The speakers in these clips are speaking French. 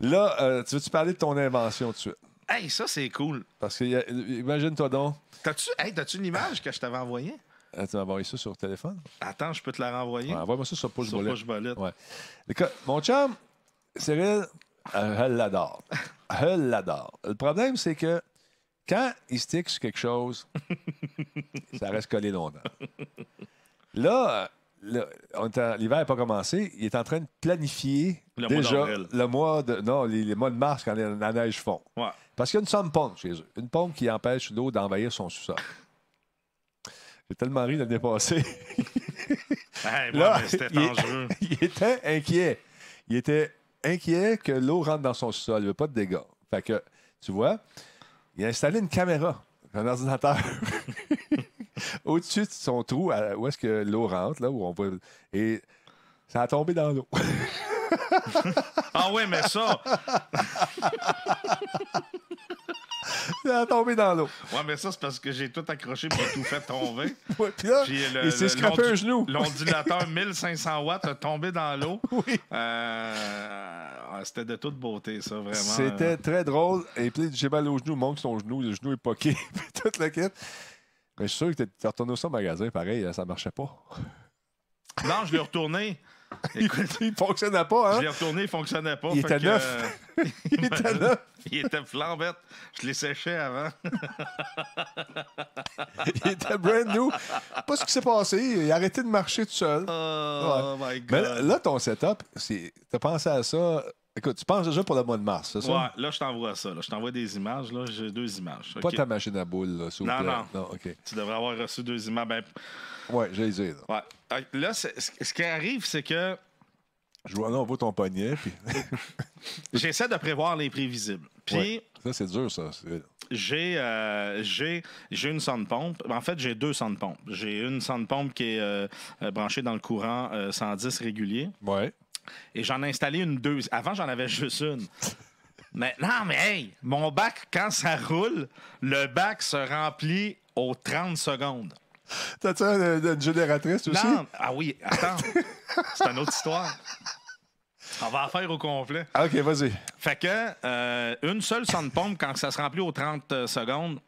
Là, tu veux-tu parler de ton invention tout de suite? Hey, ça, c'est cool. Parce que, imagine-toi donc. T'as-tu une image que je t'avais envoyée? Tu m'as envoyé ça sur le téléphone? Attends, je peux te la renvoyer? Ouais, envoie-moi ça sur Push Sur Bullet. Push Bullet. Ouais. Écoute, mon chum, Cyril, elle l'adore. Elle l'adore. Le problème, c'est que quand il stick sur quelque chose, ça reste collé longtemps. Là, l'hiver n'a pas commencé. Il est en train de planifier Le déjà mois d'avril. le mois de. Non, les mois de mars quand la neige fond. Ouais. Parce qu'il y a une somme pompe chez eux. Une pompe qui empêche l'eau d'envahir son sous-sol. J'ai tellement ri l'année passée. Hey, Là, mais c'était dangereux. il était inquiet. Il était inquiet que l'eau rentre dans son sous-sol. Il ne veut pas de dégâts. Fait que, tu vois, il a installé une caméra, un ordinateur, au-dessus de son trou, où est-ce que l'eau rentre, là, où on voit. Et ça a tombé dans l'eau. Ah oui, mais ça... Ça a tombé dans l'eau. Ouais, mais ça, c'est parce que j'ai tout accroché pour tout fait tomber. Ouais, puis là, Puis il s'est scrapé un genou. L'ondulateur 1500 watts a tombé dans l'eau. Oui. C'était de toute beauté, ça, vraiment. C'était très drôle. Et puis, j'ai mal au genou, monte son genou, le genou est poqué, puis toute la quête. Mais je suis sûr que tu retourné au magasin, pareil, ça marchait pas. Non, je l'ai retourné. Écoute, Il fonctionnait pas, hein? je l'ai retourné, il ne fonctionnait pas. Il Fait était que, neuf. Il était neuf. Il était flambette. Je l'ai séché avant. Il était brand new. Pas ce qui s'est passé. Il a arrêté de marcher tout seul. Oh my God. Mais là, ton setup, t'as pensé à ça. Écoute, tu penses déjà pour le mois de mars, c'est ça? Ouais, là, je t'envoie ça. Là. Je t'envoie des images. Là. J'ai 2 images. Pas OK? ta machine à boules, là, s'il vous Non, plaît. non. OK. Tu devrais avoir reçu 2 images. Ben, Ouais, j'ai les ai, là. ouais. Là, ce qui arrive, c'est que Je vois là, on voit ton poignet. Puis... j'essaie de prévoir les prévisibles. Puis, Ouais. Ça, c'est dur, ça. j'ai une sonde pompe. En fait, j'ai 2 sondes pompes. J'ai une sonde pompe qui est branchée dans le courant 110 régulier. Ouais. Et j'en ai installé une 2. Avant, j'en avais juste une. Mais non, mais hey, mon bac, quand ça roule, le bac se remplit aux 30 secondes. T'as-tu une génératrice aussi? Non, ah oui, attends. C'est une autre histoire. On va en faire au complet. OK, vas-y. Fait que une seule sonde pompe, quand ça se remplit aux 30 secondes,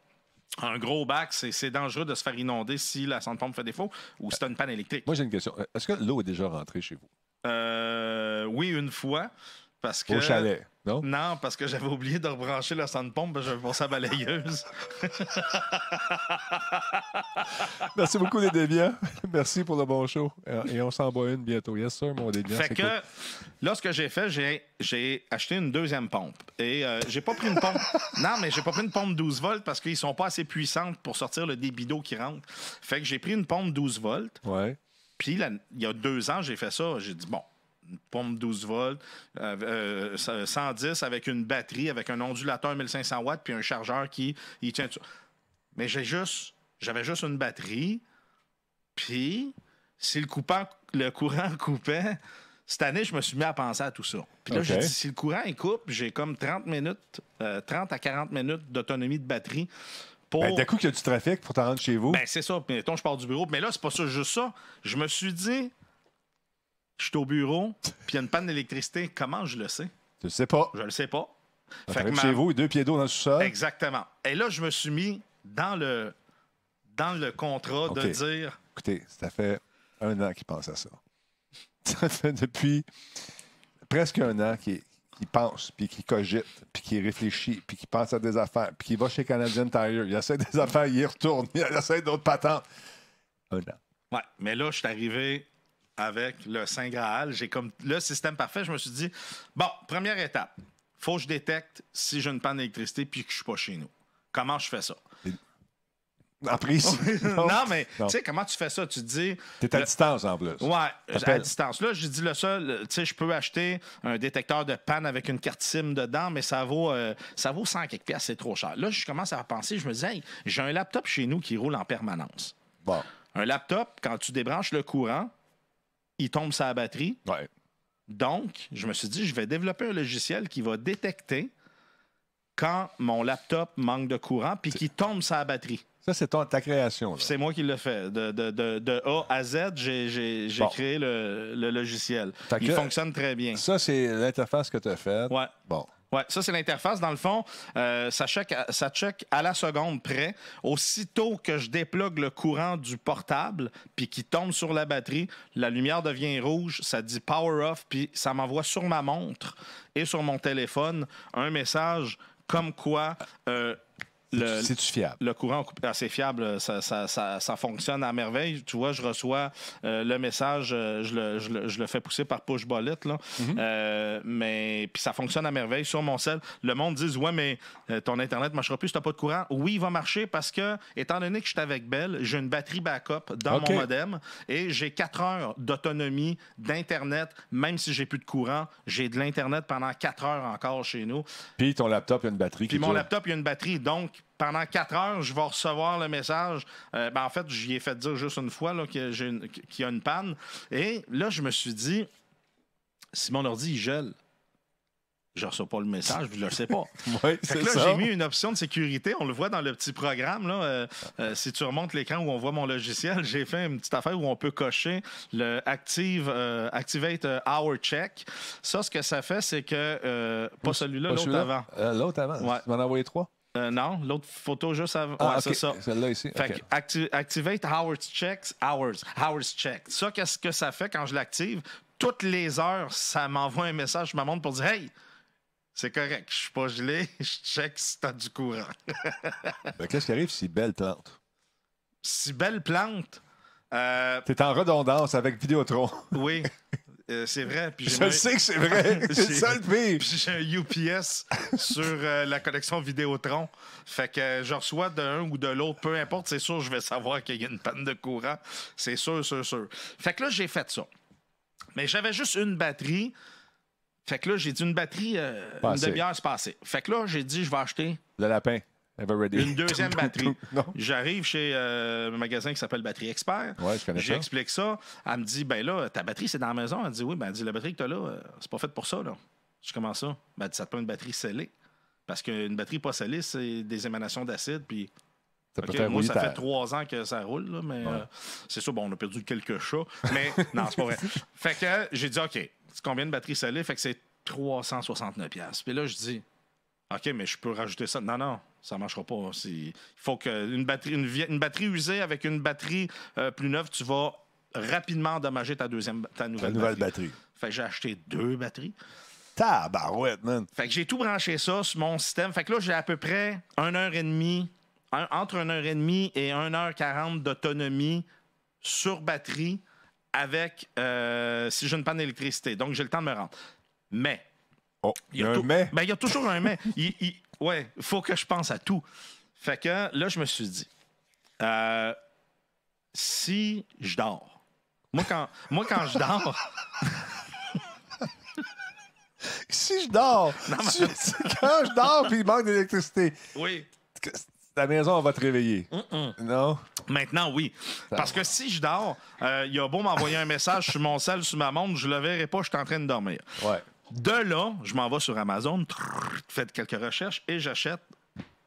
un gros bac, c'est dangereux de se faire inonder si la sonde pompe fait défaut ou si tu as une panne électrique. Moi, j'ai une question. Est-ce que l'eau est déjà rentrée chez vous? Oui, une fois. Parce que... Au chalet, non? Non, parce que j'avais oublié de rebrancher la sonde pompe, parce que j'avais pensé à la balayeuse. Merci beaucoup, les déviants. Merci pour le bon show. Et on s'en boit une bientôt. Yes, sir, mon déviant. Fait que cool. là, ce que j'ai fait, j'ai acheté une 2e pompe. Et j'ai pas pris une pompe. Non, mais j'ai pas pris une pompe 12 volts parce qu'ils sont pas assez puissantes pour sortir le débit d'eau qui rentre. Fait que j'ai pris une pompe 12 volts. Ouais. Puis il y a 2 ans, j'ai fait ça. J'ai dit, bon, une pompe 12 volts, 110 avec une batterie, avec un ondulateur 1500 watts, puis un chargeur qui il tient dessus. Mais j'avais juste une batterie. Puis, si le courant coupait, cette année, je me suis mis à penser à tout ça. Puis là, OK. j'ai dit, si le courant il coupe, j'ai comme 30 à 40 minutes d'autonomie de batterie. Pour... Ben, d'un coup, qu'il y a du trafic pour t'en rendre chez vous. Ben, c'est ça. Puis, mettons, je pars du bureau. Mais là, c'est pas ça, juste ça. Je me suis dit, je suis au bureau, puis il y a une panne d'électricité. Comment je le sais? Tu le sais pas. Je le sais pas. Fait que chez vous, 2 pieds d'eau dans le sous-sol. Exactement. Et là, je me suis mis dans le contrat de OK. dire... Écoutez, ça fait 1 an qu'il pense à ça. Ça fait depuis presque 1 an qu'il pense, puis qu'il cogite, puis qu'il réfléchit, puis qu'il pense à des affaires, puis qu'il va chez Canadian Tire, il essaie des affaires, il y retourne, il essaie d'autres patentes. 1 an. Ouais, mais là, je suis arrivé avec le Saint Graal. J'ai comme le système parfait. Je me suis dit, bon, première étape, faut que je détecte si j'ai une panne d'électricité puis que je suis pas chez nous. Comment je fais ça? En prise. Non, mais Non. tu sais, comment tu fais ça? Tu te dis... T'es à distance en plus. Ouais, à T'appelles. distance. Là, j'ai dit le seul, tu sais, je peux acheter un détecteur de panne avec une carte SIM dedans, mais ça vaut 100 quelques piastres, c'est trop cher. Là, je commence à penser, je me dis, hey, j'ai un laptop chez nous qui roule en permanence. Bon. Un laptop, quand tu débranches le courant, il tombe sur la batterie. Ouais. Donc, je me suis dit, je vais développer un logiciel qui va détecter quand mon laptop manque de courant puis qui tombe sur la batterie. Ça, c'est ta création. Là. C'est moi qui l'ai fait. De A à Z, j'ai créé le logiciel. Il fonctionne très bien. Ça, c'est l'interface que tu as faite. Ouais. Bon. Ouais, ça, c'est l'interface. Dans le fond, ça check à la seconde près. Aussitôt que je déplugue le courant du portable puis qu'il tombe sur la batterie, la lumière devient rouge, ça dit power off, puis ça m'envoie sur ma montre et sur mon téléphone un message comme quoi... C'est-tu fiable? Le courant assez fiable, ça fonctionne à merveille. Tu vois, je reçois le message, je le fais pousser par push bullet, là. Mais puis ça fonctionne à merveille sur mon cell. Le monde dit ouais, mais ton Internet ne marchera plus si tu n'as pas de courant. Oui, il va marcher parce que, étant donné que je suis avec Bell, j'ai une batterie backup dans mon modem et j'ai 4 heures d'autonomie d'Internet, même si j'ai plus de courant. J'ai de l'Internet pendant 4 heures encore chez nous. Puis ton laptop, il y a une batterie. Puis mon laptop, il y a une batterie. Donc, pendant 4 heures, je vais recevoir le message. En fait, j'y ai fait dire juste une fois là, qu'il y a une panne. Et là, je me suis dit, si mon ordi, il gèle, je ne reçois pas le message, je ne le sais pas. Oui, c'est ça. J'ai mis une option de sécurité. On le voit dans le petit programme. Là, si tu remontes l'écran où on voit mon logiciel, j'ai fait une petite affaire où on peut cocher le Activate Hour Check. Ça, ce que ça fait, c'est que... pas celui-là, l'autre avant. L'autre avant? Ouais. Tu m'en as envoyé 3? Non, l'autre photo juste avant. Okay. C'est ça. Celle-là ici. Fait que Activate Hours Check. Ça, qu'est-ce que ça fait quand je l'active? Toutes les heures, ça m'envoie un message sur ma montre pour dire hey, c'est correct, je suis pas gelé, je check si t'as du courant. Qu'est-ce qui arrive si Bell plante? Si Bell plante. T'es en redondance avec Vidéotron. Oui. C'est vrai. Puis je sais que c'est vrai. C'est ça le pire. Puis j'ai un UPS sur la connexion Vidéotron. Fait que je reçois d'un ou de l'autre, peu importe, c'est sûr, je vais savoir qu'il y a une panne de courant. C'est sûr. Fait que là, j'ai fait ça. Mais j'avais juste une batterie. Fait que là, j'ai dit une batterie, une demi-heure, c'est passé. Fait que là, j'ai dit, je vais acheter. Le lapin. Une deuxième batterie. J'arrive chez un magasin qui s'appelle Batterie Expert. Ouais, je connais ça. J'explique ça. Elle me dit, ben là, ta batterie, c'est dans la maison. Elle dit, oui, ben elle dit, la batterie que tu as là, c'est pas faite pour ça, là. Je commence ça. Ben, elle dit, ça te prend une batterie scellée. Parce qu'une batterie pas scellée, c'est des émanations d'acide, puis... moi, ça fait 3 ans que ça roule, là, mais c'est ça, bon, on a perdu quelques chats, mais non, c'est pas vrai. Fait que j'ai dit, OK, c'est combien de batteries scellées? Fait que c'est 369$. Puis là, je dis, OK, mais je peux rajouter ça. Non, ça ne marchera pas. Il faut qu'une batterie, une batterie usée avec une batterie plus neuve, tu vas rapidement endommager ta nouvelle batterie. Fait que j'ai acheté 2 batteries. Tabarouette, man. Fait que j'ai tout branché ça sur mon système. Fait que là, j'ai à peu près 1h30, entre 1h30 et 1h40 d'autonomie sur batterie avec si j'ai une panne d'électricité. Donc, j'ai le temps de me rendre. Mais... il y a un mais? Ben, il y a toujours un mais. Il faut que je pense à tout. Fait que là, je me suis dit, si je dors, moi, quand je dors... Si je dors, quand je dors puis il manque d'électricité, oui. Ta maison, on va te réveiller. Non? Maintenant, oui. Parce que si je dors, il a beau m'envoyer un message sur mon cell, sur ma montre, je le verrai pas, je suis en train de dormir. Ouais. De là, je m'en vais sur Amazon, fais quelques recherches et j'achète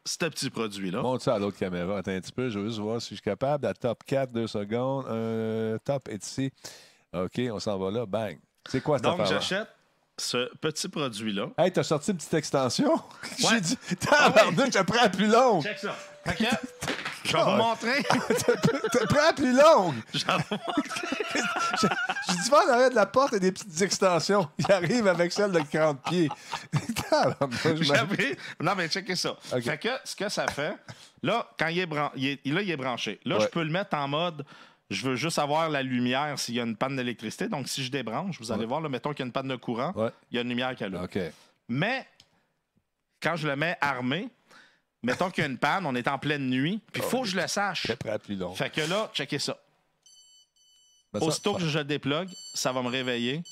ce petit produit-là. Montre ça à l'autre caméra. Attends un petit peu, je veux juste voir si je suis capable. La top 4, 2 secondes. Top est ici. OK, on s'en va là. Bang. C'est quoi cette affaire-là? Donc, j'achète ce petit produit-là. Hey, t'as sorti une petite extension? Ouais. J'ai dit, je te prends la plus longue. Check ça. OK. Je vais vous montrer. Te prends la plus longue. J'ai dit, en arrière de la porte, il y a des petites extensions. Il arrive avec celle de 40 pieds. Non, mais checkez ça. Okay. Fait que ce que ça fait, là, quand il est branché. Là, je peux le mettre en mode... Je veux juste avoir la lumière s'il y a une panne d'électricité. Donc, si je débranche, vous allez voir, là, mettons qu'il y a une panne de courant, il y a une lumière qui allume. Okay. Mais, quand je le mets armé, mettons qu'il y a une panne, on est en pleine nuit, puis il faut que je le sache. C'est prêt plus long. Fait que là, checkez ça. Aussitôt que je le déplugue, ça va me réveiller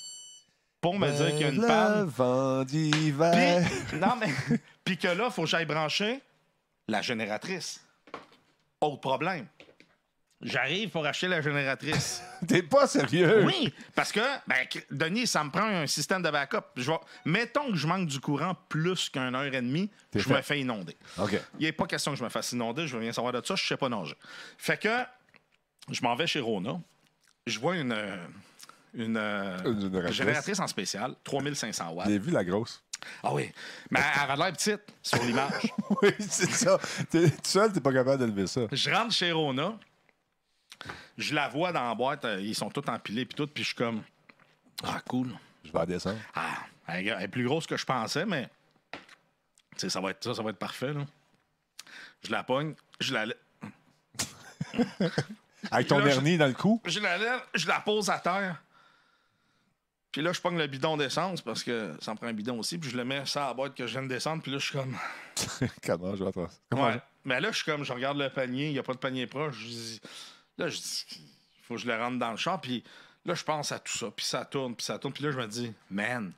pour me dire qu'il y a une panne. Vent d'hiver. Puis que là, il faut que j'aille brancher la génératrice. Autre problème. J'arrive pour acheter la génératrice. T'es pas sérieux? Oui, parce que, Denis, ça me prend un système de backup. Mettons que je manque du courant plus qu'une heure et demie, me fais inonder. OK. Il n'est pas question que je me fasse inonder, je veux rien savoir de ça, je ne sais pas nager. Fait que je m'en vais chez Rona, je vois une génératrice en spécial, 3500 watts. J'ai vu la grosse. Ah oui, mais elle avait l'air petite sur l'image. Oui, c'est ça. Tout seul, t'es pas capable de lever ça. Je rentre chez Rona, je la vois dans la boîte, ils sont tous empilés puis tout, puis je suis comme ah cool. Je vais en descendre. Ah, elle est plus grosse que je pensais, mais ça va être parfait là. Je la pogne, je la avec ton vernis dans le cou? Je la lève, je la pose à terre. Puis là, je pogne le bidon d'essence parce que ça me prend un bidon aussi. Puis je le mets ça à la boîte que je viens de descendre. Puis là, je suis comme. Comment je vais attendre? Ouais. Mais là, je suis comme, je regarde le panier. Il n'y a pas de panier proche. Je dis, il faut que je le rentre dans le char. Puis là, je pense à tout ça. Puis ça tourne, puis ça tourne. Puis là, je me dis, man.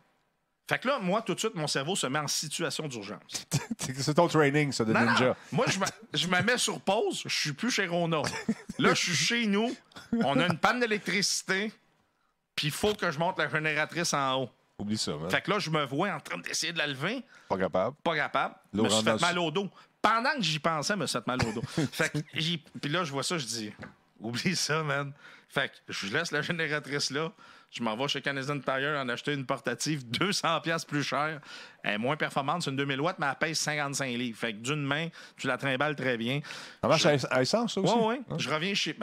Fait que là, moi, tout de suite, mon cerveau se met en situation d'urgence. C'est ton training, ça, de ninja. Non. Moi, je me mets sur pause. Je suis plus chez Rona. Là, je suis chez nous. On a une panne d'électricité. Puis il faut que je monte la génératrice en haut. Oublie ça, man. Fait que là, je me vois en train d'essayer de la lever. Pas capable. Pas capable. Je me suis fait mal au dos. Pendant que j'y pensais, je me suis fait mal au dos. Fait que puis là, je vois ça, je dis, oublie ça, man. Fait que je laisse la génératrice là. Je m'en vais chez Canadian Tire en acheter une portative 200$ plus chère. Elle est moins performante, c'est une 2000 watts, mais elle pèse 55 livres. Fait que d'une main, tu la trimbales très bien. Ça marche à essence, ça aussi? Oui, oui. Je reviens chez...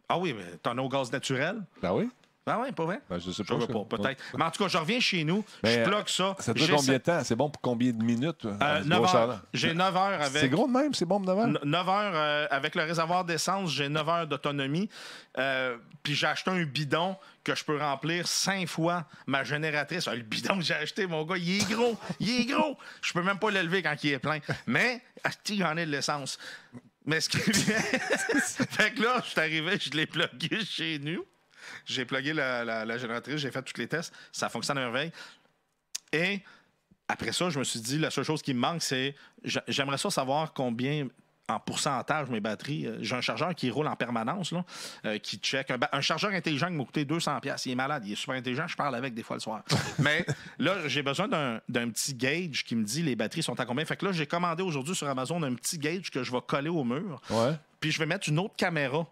ah oui, mais t'en as au gaz naturel. Ben oui. Ah oui, pas vrai? Ben, je sais pas. Peut-être. Ouais. Mais en tout cas, je reviens chez nous, mais je bloque ça. Ça dure combien de temps? C'est bon pour combien de minutes? 9 heures. J'ai 9 heures avec... C'est gros de même? C'est bon pour 9 heures? 9 heures avec le réservoir d'essence, j'ai 9 heures d'autonomie. Puis j'ai acheté un bidon que je peux remplir 5 fois ma génératrice. Le bidon que j'ai acheté, mon gars, il est gros. Il est gros. Je peux même pas le lever quand il est plein. Mais, il y en a de l'essence. Mais ce qui vient... fait que là, je suis arrivé, je l'ai plugué chez nous. J'ai plugué la génératrice, j'ai fait tous les tests. Ça fonctionne à merveille. Et après ça, je me suis dit, la seule chose qui me manque, c'est... J'aimerais ça savoir combien, en pourcentage, mes batteries... j'ai un chargeur qui roule en permanence, là, qui check. Un chargeur intelligent qui m'a coûté 200$. Il est malade, il est super intelligent. Je parle avec des fois le soir. Mais là, j'ai besoin d'un petit gauge qui me dit les batteries sont à combien. Fait que là, j'ai commandé aujourd'hui sur Amazon un petit gauge que je vais coller au mur. Ouais. Puis je vais mettre une autre caméra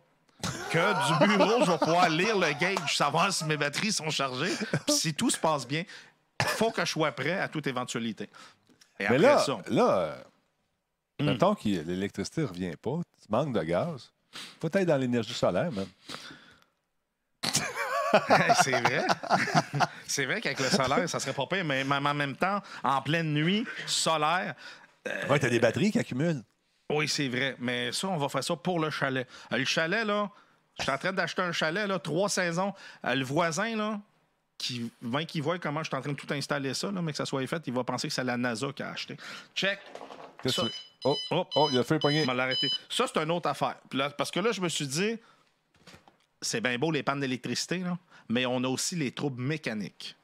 que du bureau, je vais pouvoir lire le gauge, savoir si mes batteries sont chargées. Puis si tout se passe bien, il faut que je sois prêt à toute éventualité. Et mais après là, mettons que l'électricité ne revient pas, tu manques de gaz, faut être dans l'énergie solaire, même. C'est vrai. C'est vrai qu'avec le solaire, ça serait pas pire, mais en même temps, en pleine nuit, solaire... Ouais, t'as des batteries qui accumulent. Oui, c'est vrai. Mais ça, on va faire ça pour le chalet. Le chalet, là, je suis en train d'acheter un chalet, là, 3 saisons. Le voisin, là, qui voit comment je suis en train de tout installer ça, là, mais que ça soit fait, il va penser que c'est la NASA qui a acheté. Check. Qu'est-ce Ça. que tu... Oh, il a fait pogner. On va l'arrêter. Ça, c'est une autre affaire. Puis là, parce que là, je me suis dit, c'est bien beau les pannes d'électricité, là, mais on a aussi les troubles mécaniques.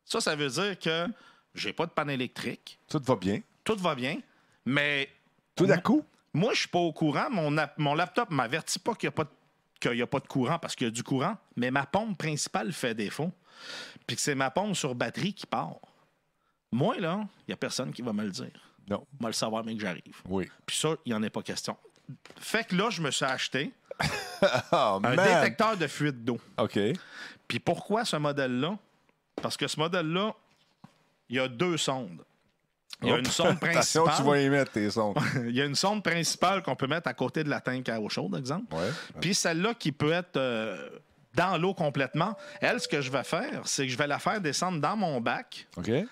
Ça veut dire que j'ai pas de panne électrique. Tout va bien. Tout va bien, mais... Tout à coup? Moi, je suis pas au courant. Mon laptop ne m'avertit pas qu'il n'y a pas de courant parce qu'il y a du courant, mais ma pompe principale fait défaut. Puis que c'est ma pompe sur batterie qui part. Moi, là, il n'y a personne qui va me le dire. Non. Je vais le savoir, mais que j'arrive. Oui. Puis ça, il n'y en a pas question. Fait que là, je me suis acheté un détecteur de fuite d'eau. OK. Puis pourquoi ce modèle-là? Parce que ce modèle-là, il y a 2 sondes. Il y a une sonde principale. Attention, tu vas y mettre tes sondes. Il y a une sonde principale qu'on peut mettre à côté de la tank à eau chaude, exemple. Ouais. Puis celle-là qui peut être dans l'eau complètement. Elle, ce que je vais faire, c'est que je vais la faire descendre dans mon bac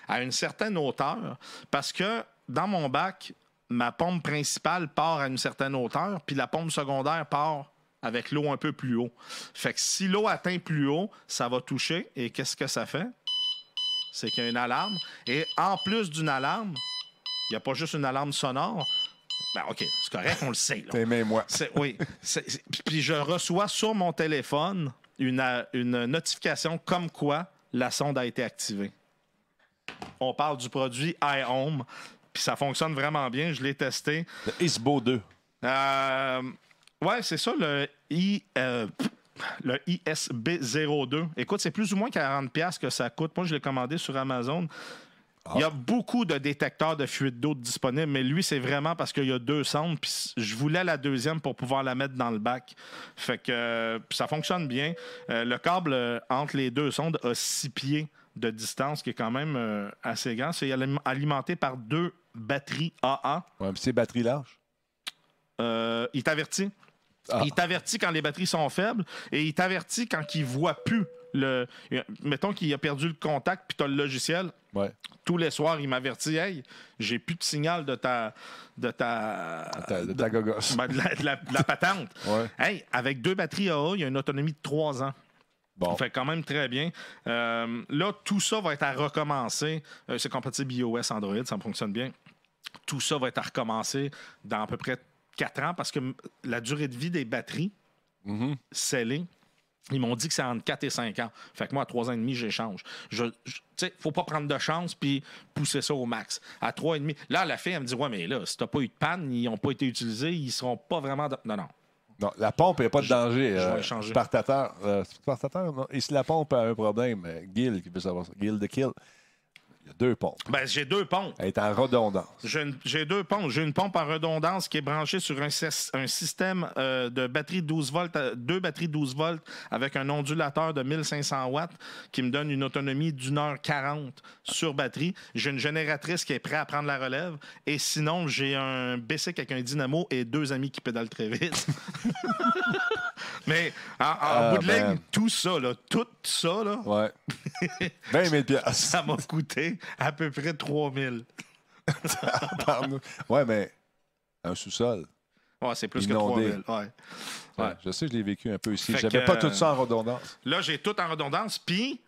à une certaine hauteur. Parce que dans mon bac, ma pompe principale part à une certaine hauteur, puis la pompe secondaire part avec l'eau un peu plus haut. Fait que si l'eau atteint plus haut, ça va toucher. Et qu'est-ce que ça fait? C'est qu'il y a une alarme. Et en plus d'une alarme, il n'y a pas juste une alarme sonore. Ben OK, c'est correct, on le sait. T'aimais-moi. Oui. Puis je reçois sur mon téléphone une notification comme quoi la sonde a été activée. On parle du produit iHome, puis ça fonctionne vraiment bien. Je l'ai testé. Le Isbo 2. Ouais, c'est ça, le ISB02. Écoute, c'est plus ou moins 40$ que ça coûte. Moi, je l'ai commandé sur Amazon. Ah. Il y a beaucoup de détecteurs de fuite d'eau disponibles, mais lui, c'est vraiment parce qu'il y a 2 sondes. Puis je voulais la deuxième pour pouvoir la mettre dans le bac. Fait que ça fonctionne bien. Le câble entre les 2 sondes a 6 pieds de distance, qui est quand même assez grand. C'est alimenté par 2 batteries AA. Ouais, puis c'est batterie large. Il t'avertit. Ah. Il t'avertit quand les batteries sont faibles et il t'avertit quand il ne voit plus. Mettons qu'il a perdu le contact puis tu as le logiciel. Ouais. Tous les soirs, il m'avertit, hey, j'ai plus de signal de ta gogosse. Ben, de la patente. Ouais. Hey, avec 2 batteries AA, il y a une autonomie de 3 ans. Bon. Ça fait quand même très bien. Là, tout ça va être à recommencer. C'est compatible iOS, Android, ça fonctionne bien. Tout ça va être à recommencer dans à peu près 4 ans parce que la durée de vie des batteries scellées, ils m'ont dit que c'est entre 4 et 5 ans. Fait que moi, à 3 ans et demi, j'échange. Tu sais, faut pas prendre de chance puis pousser ça au max. À 3 et demi. Là, la fille, elle me dit, ouais, mais là, si t'as pas eu de panne, ils n'ont pas été utilisés, ils seront pas vraiment... Non. Non, la pompe, il n'y a pas de danger. Je vais échanger. Spartateur. Spartateur, non? Et si la pompe a un problème, Gil qui veut savoir ça. Gil de Kill. Il y a 2 pompes. Ben, j'ai 2 pompes. Elle est en redondance. J'ai 2 pompes. J'ai une pompe en redondance qui est branchée sur un système de batterie 12 volts, 2 batteries 12 volts avec un ondulateur de 1500 watts qui me donne une autonomie d'1h40 sur batterie. J'ai une génératrice qui est prête à prendre la relève. Et sinon, j'ai un bicycle avec un dynamo et 2 amis qui pédalent très vite. Mais en bout de ligne, tout ça, là, Ouais. 20 000 piastres. Ça m'a coûté à peu près 3 000. Ouais, mais un sous-sol. Ouais, c'est plus Inondé. que 3 000. Ouais. Je sais, je l'ai vécu un peu ici. Fait J'avais que, pas tout ça en redondance. Là, j'ai tout en redondance, puis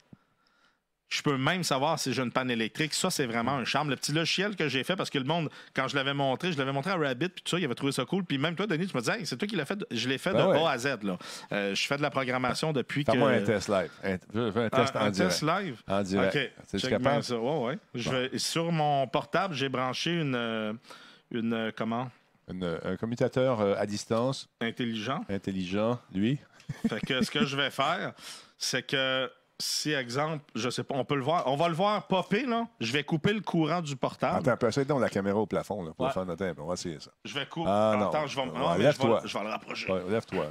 je peux même savoir si j'ai une panne électrique. Ça, c'est vraiment un charme. Le petit logiciel que j'ai fait, parce que le monde, quand je l'avais montré à Rabbit, puis tout ça, il avait trouvé ça cool. Puis même toi, Denis, tu me disais, hey, c'est toi qui l'as fait. Je l'ai fait de A à Z. Là. Je fais de la programmation depuis Fais-moi un test live. Je veux un test en un direct. test live? En direct. OK. C'est capable? Ça. Ouais. Sur mon portable, j'ai branché une comment? Un commutateur à distance. Intelligent, lui. Fait que ce que je vais faire, c'est que si, exemple, je sais pas, on va le voir popper, là. Je vais couper le courant du portable. Attends, peut essayer donc la caméra au plafond là, pour faire notre temps. On va essayer ça. Je vais couper. Non. Attends, je vais Lève-toi. je vais le rapprocher. Ouais,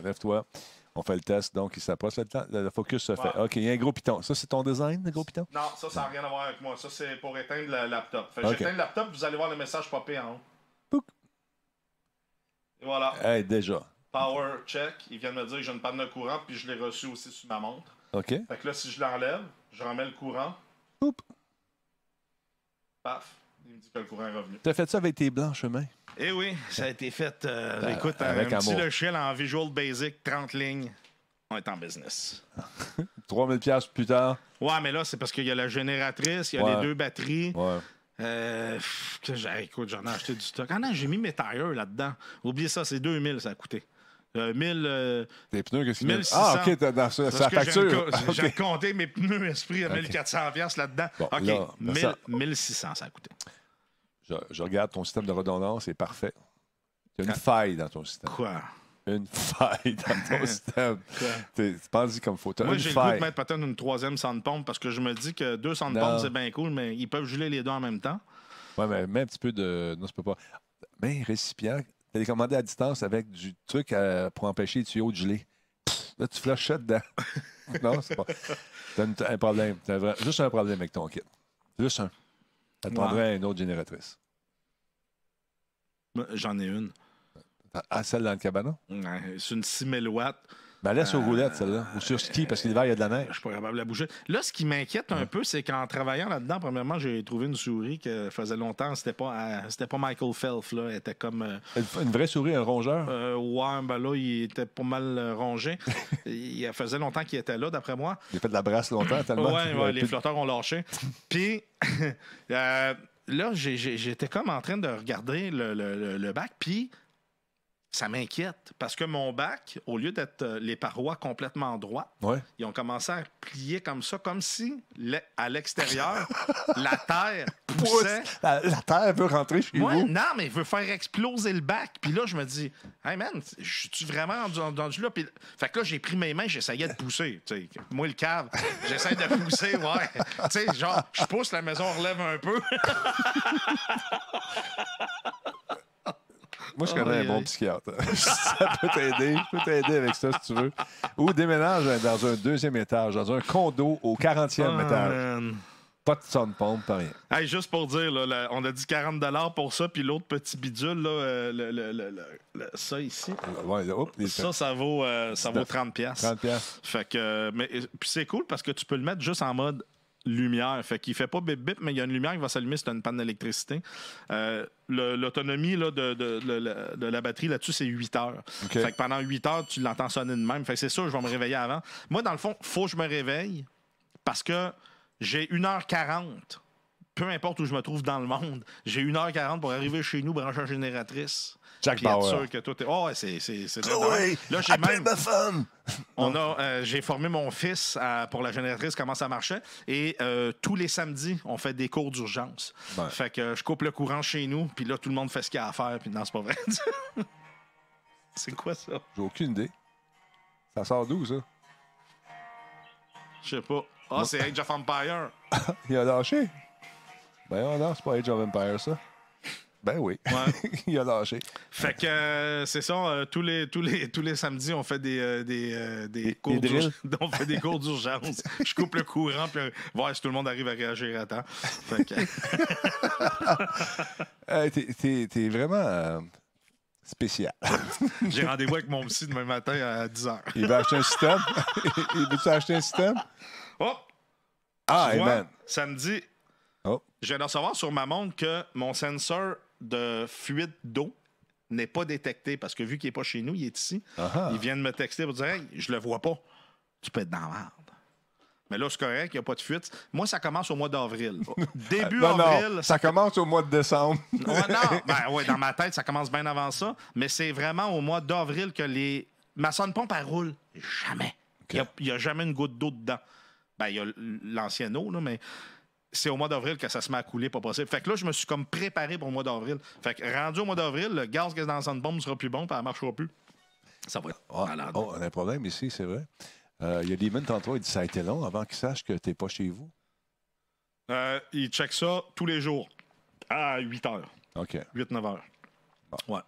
lève-toi. On fait le test, donc il s'approche. Le focus se fait. OK, il y a un gros piton. Ça, c'est ton design, le gros piton? Non, ça n'a rien à voir avec moi. Ça, c'est pour éteindre le laptop. Fait que j'éteins le laptop, vous allez voir le message popper en haut. Pouc. Et voilà. Hey, déjà. Power check. Il vient de me dire que j'ai une panne de courant, puis je l'ai reçu aussi sur ma montre. OK. Fait que là, si je l'enlève, je remets le courant. Oup. Paf. Il me dit que le courant est revenu. Tu as fait ça avec tes blanches mains? Eh oui, ça a été fait. Écoute, avec un petit amour. logiciel en Visual Basic, 30 lignes. On est en business. 3 000 piastres plus tard. Ouais, mais là, c'est parce qu'il y a la génératrice, il y a les 2 batteries. Ouais. Écoute, j'en ai acheté du stock. Ah non, j'ai mis mes tires là-dedans. Oubliez ça, c'est 2000 ça a coûté. 1000. Tes pneus, qu'est-ce qu'il y a? 1600. Ah, OK, t'as dans sa facture. J'ai compté mes pneus esprit à 1400$ là-dedans. Bon, OK, là, 1600 ça a coûté. Je regarde ton système de redondance, c'est parfait. Il y a une faille dans ton système. Quoi? Une faille dans ton système. Tu penses-y comme faut. Moi, j'ai le goût de mettre peut-être une 3e sonde-pompe parce que je me dis que 2 sondes-pompes, c'est bien cool, mais ils peuvent geler les deux en même temps. Oui, mais mets un petit peu de. Non, ça peut pas. Mais récipient, télécommandé à distance avec du truc pour empêcher les tuyaux de geler. Là, tu flushes ça dedans. Non, c'est pas. T'as un problème. Juste un problème avec ton kit. Juste un. Ça te prendrait une autre génératrice. J'en ai une. Ah, celle dans le cabanon? Ouais, c'est une 6000 watts. Ben, laisse aux roulettes, celle-là. Ou sur ski, parce que l'hiver, il y a de la neige. Je suis pas capable de la bouger. Là, ce qui m'inquiète un peu, c'est qu'en travaillant là-dedans, premièrement, j'ai trouvé une souris que faisait longtemps. C'était pas Michael Phelps, là. Elle était comme. Une vraie souris, un rongeur? Ouais, ben là, il était pas mal rongé. Il faisait longtemps qu'il était là, d'après moi. Il a fait de la brasse longtemps, tellement. Ouais, les flotteurs ont lâché. Puis. Là, j'étais comme en train de regarder le bac, puis ça m'inquiète parce que mon bac, au lieu d'être les parois complètement droites, Ouais. ils ont commencé à plier comme ça, comme si à l'extérieur, la terre poussait. La terre veut rentrer chez Ouais, vous. non, mais il veut faire exploser le bac. Puis là, je me dis, hey man, je suis vraiment rendu là? Puis, fait que là, j'ai pris mes mains, j'essayais de pousser. Tu sais, moi, le cave, j'essaie de pousser, ouais. Tu sais, genre, je pousse, la maison relève un peu. Moi, je connais un bon psychiatre. Ça peut t'aider. Je peux t'aider avec ça, si tu veux. Ou déménage dans un 2e étage, dans un condo au 40e étage. Man. Pas de son de pompe, pas rien. Hey, juste pour dire, là, on a dit 40 pour ça, puis l'autre petit bidule, là, ça ici, Ouais, hop, ça vaut 30 piastres. 30 piastres. Fait que, puis c'est cool parce que tu peux le mettre juste en mode lumière. Fait qu'il fait pas bip bip, mais il y a une lumière qui va s'allumer si tu as une panne d'électricité. L'autonomie là, de la batterie là-dessus, c'est 8 heures. Okay. Fait que pendant 8 heures, tu l'entends sonner de même. Fait que c'est sûr, je vais me réveiller avant. Moi, dans le fond, faut que je me réveille parce que j'ai 1h40. Peu importe où je me trouve dans le monde, j'ai 1h40 pour arriver chez nous, brancher la génératrice. Jack Puis être Bauer. sûr que tout est. Oh, ouais, c'est très Oui, drôle. Là, j'ai même. ma femme! J'ai formé mon fils pour la génératrice, comment ça marchait. Et tous les samedis, on fait des cours d'urgence. Ouais. Fait que je coupe le courant chez nous, puis là, tout le monde fait ce qu'il y a à faire, puis non, c'est pas vrai. C'est quoi ça? J'ai aucune idée. Ça sort d'où, ça? Je sais pas. Ah, c'est Age of Empire. Il a lâché? Ben non, c'est pas Age of Empire, ça. Ben oui. Ouais. Il a lâché. Fait que c'est ça, tous les samedis, on fait des cours drills. on fait des cours d'urgence. Je coupe le courant, puis voir si tout le monde arrive à réagir à temps. Fait que... T'es vraiment spécial. J'ai rendez-vous avec mon psy demain matin à 10h. Il va acheter un système? Il veut-tu acheter un système? Oh! Ah, Tu vois, amen. samedi, Oh. je viens de recevoir sur ma montre que mon sensor de fuite d'eau n'est pas détecté parce que vu qu'il n'est pas chez nous, il est ici. Ah-ha. Il vient de me texter pour dire hey, je le vois pas. Tu peux être dans la merde. Mais là, c'est correct, il n'y a pas de fuite. Moi, ça commence au mois d'avril. Début Non, avril. non, ça commence au mois de décembre. Ouais, non, ben, ouais, dans ma tête, ça commence bien avant ça. Mais c'est vraiment au mois d'avril que ma sonde-pompe, elle roule. Jamais. Il n'y a jamais une goutte d'eau dedans. Ben, il y a l'ancienne eau, là, mais c'est au mois d'avril que ça se met à couler, pas possible. Fait que là, je me suis comme préparé pour le mois d'avril. Fait que rendu au mois d'avril, le gaz qui est dans la sonde-pompe sera plus bon, puis elle ne marchera plus. Ça va être malade. Oh, on a un problème ici, c'est vrai. Il y a Lehman tantôt, il dit ça a été long avant qu'il sache que tu n'es pas chez vous. Il check ça tous les jours à 8 heures. OK. 8-9 heures. Bon. Ouais.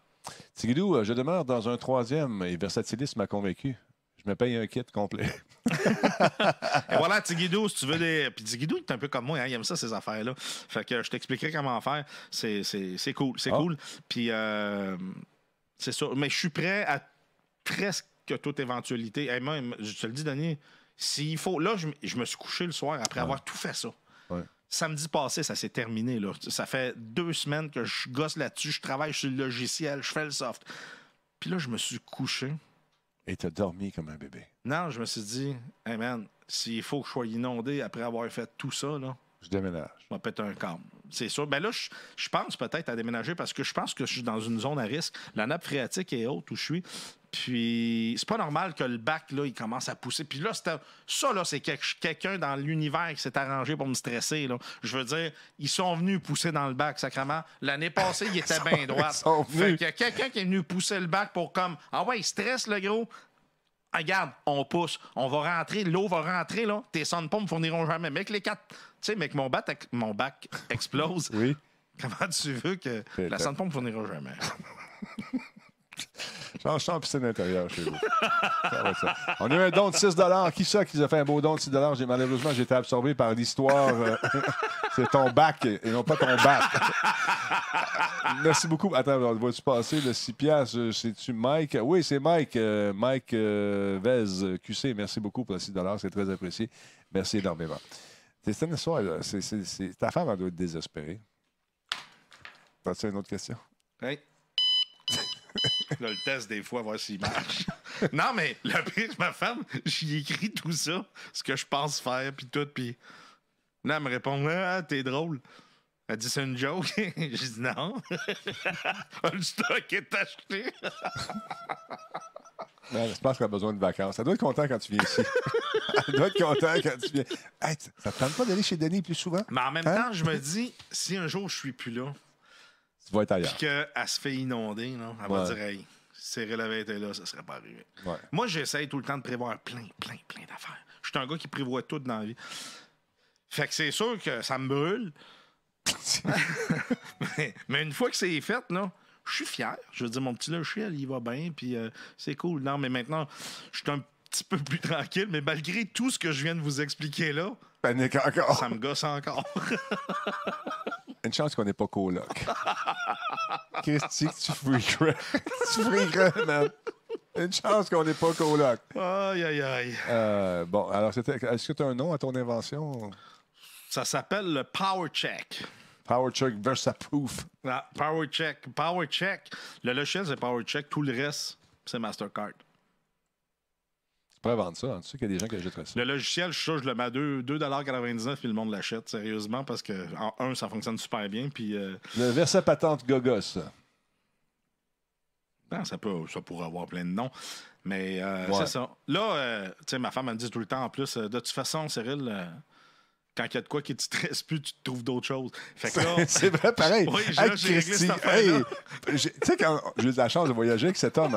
Tigidou, je demeure dans un 3e et Versatilis m'a convaincu. Je me paye un kit complet. Et voilà, Tigidou, si tu veux des. Puis Tigidou, il est un peu comme moi, hein, il aime ça, ces affaires-là. Fait que je t'expliquerai comment faire. C'est cool. C'est cool. Puis, c'est ça. Mais je suis prêt à presque toute éventualité. Hey, moi, je te le dis, Denis, s'il faut. Là, je me suis couché le soir après avoir tout fait ça. Ouais. Samedi passé, ça s'est terminé. Là. Ça fait 2 semaines que je gosse là-dessus, je travaille sur le logiciel, je fais le soft. Puis là, je me suis couché. Et tu as dormi comme un bébé. Non, je me suis dit, hey man, s'il faut que je sois inondé après avoir fait tout ça, là, Je déménage. je vais péter un câble. C'est sûr. Ben là, je pense peut-être à déménager parce que je pense que je suis dans une zone à risque. La nappe phréatique est haute où je suis. Puis, c'est pas normal que le bac, là, il commence à pousser. Puis là, c'est quelqu'un dans l'univers qui s'est arrangé pour me stresser. Là. Je veux dire, ils sont venus pousser dans le bac, sacrément. L'année passée, il était bien droit. Fait qu'il y a quelqu'un qui est venu pousser le bac pour comme, ah ouais, il stresse, le gros. Ah, regarde, on pousse. On va rentrer, l'eau va rentrer, là. Tes sondes-pompes ne fourniront jamais. Mais que les 4... Tu sais, mais que mon bac explose. Oui. Comment tu veux que la sonde-pompe ne fournira jamais? Je suis en piscine intérieure chez vous. Ça va être ça. On a eu un don de 6 Qui ça qui nous a fait un beau don de 6 Malheureusement, j'ai été absorbé par l'histoire. C'est ton bac et non pas ton bac. Merci beaucoup. Attends, vas-tu passer le 6 piastres? C'est-tu Mike? Oui, c'est Mike. Mike Vez, QC. Merci beaucoup pour le 6 C'est très apprécié. Merci énormément. C'est une histoire. Ta femme, elle doit être désespérée. As-tu une autre question? Hey. Là, le test, des fois, voir s'il marche. Non, mais le pire, ma femme, j'y écris tout ça, ce que je pense faire, puis tout, puis là, elle me répond « Ah, t'es drôle. » Elle dit, c'est une joke. J'ai dit, non. Le stock est acheté. Non, je pense qu'elle a besoin de vacances. Elle doit être contente quand tu viens ici. Elle doit être contente quand tu viens. Hey, ça te tente pas d'aller chez Denis plus souvent? Mais en même temps, je me dis, si un jour je suis plus là, Tu vas être ailleurs. puis qu'elle se fait inonder, là, elle va Ouais. dire, hey, si Cyril avait été là, ça serait pas arrivé. Ouais. Moi, j'essaye tout le temps de prévoir plein d'affaires. Je suis un gars qui prévoit tout dans la vie. Fait que c'est sûr que ça me brûle. mais une fois que c'est fait, là, je suis fier. Je veux dire, mon petit logiciel, il va bien, puis c'est cool. Non, mais maintenant, je suis un petit peu plus tranquille, mais malgré tout ce que je viens de vous expliquer là, Panique encore. ça me gosse encore. Une chance qu'on n'est pas coloc. Christy, que tu freakerais. Tu freakerais, man. Une chance qu'on n'est pas coloc. Aïe, aïe, aïe. Bon, alors, est-ce que tu as un nom à ton invention? Ça s'appelle le Power Check. Power Check Versaproof. Ah, Power Check. Power Check. Le logiciel, c'est Power Check. Tout le reste, c'est Mastercard. Tu pourrais vendre ça. Hein? Tu sais qu'il y a des gens qui achèteraient ça. Le logiciel, je suis sûr, je le mets à 2,99$ puis le monde l'achète, sérieusement, parce que, en un, ça fonctionne super bien. Puis, Le Versapatente Gogos. ça pourrait avoir plein de noms. Mais Ouais. c'est ça. Là, tu sais, ma femme, elle me dit tout le temps, en plus, de toute façon, Cyril, quand il y a de quoi qui te stresse plus, tu te trouves d'autres choses. Fait que là, C'est vrai, pareil. Oui, Hey, j'ai réglé Christy, cette affaire-là. tu sais, quand j'ai eu la chance de voyager avec cet homme,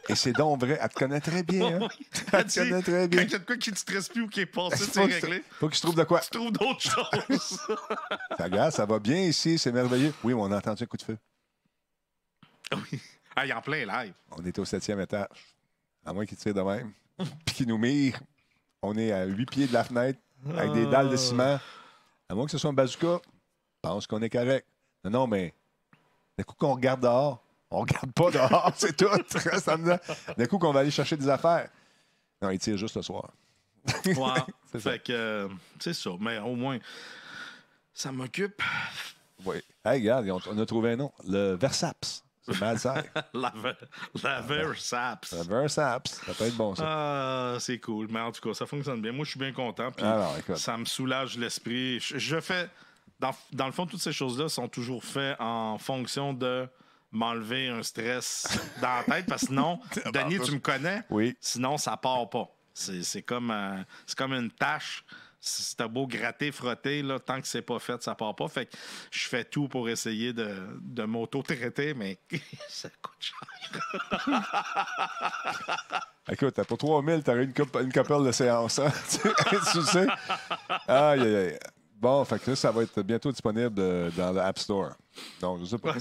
et c'est donc vrai, elle te connaît très bien. Hein? Elle te connaît très bien. Quand il y a de quoi qui te stresse plus ou qui est passé, c'est Faut que- réglé. Faut qu'il se trouve de quoi. Tu trouves d'autres choses. Ça, regarde, ça va bien ici, c'est merveilleux. Oui, mais on a entendu un coup de feu. Oui. Ah, il est en plein live. On est au 7e étage. À moins qu'il tire de même. Puis qu'il nous mire. On est à 8 pieds de la fenêtre avec des dalles de ciment. À moins que ce soit un bazooka, je pense qu'on est correct. Non, mais d'un coup qu'on regarde dehors, on regarde pas dehors, c'est tout. Reste en dedans. D'un coup qu'on va aller chercher des affaires. Non, il tire juste le soir. Ouais. C'est ça. Fait que, c'est ça. Mais au moins, ça m'occupe. Oui. Hey, regarde, on a trouvé un nom. Le Versaps. C'est mal ça. La Versaps. Le Versaps. Ça peut être bon, ça. Ah, c'est cool. Mais en tout cas, ça fonctionne bien. Moi, je suis bien content. Puis Alors, écoute. ça me soulage l'esprit. Je fais. Dans le fond, toutes ces choses-là sont toujours faites en fonction de m'enlever un stress dans la tête. Parce que sinon, Denis, tu me connais. Oui. Sinon, ça part pas. C'est comme une tâche. Si t'as beau gratter, frotter, là, tant que c'est pas fait, ça part pas. Fait que je fais tout pour essayer de m'auto-traiter, mais ça coûte cher. Écoute, pour 3000, t'aurais une couple de séance. Hein? Tu le sais? Aïe, aïe, aïe. Bon, fait que ça va être bientôt disponible dans l'App Store. Donc, je sais pas. Ouais,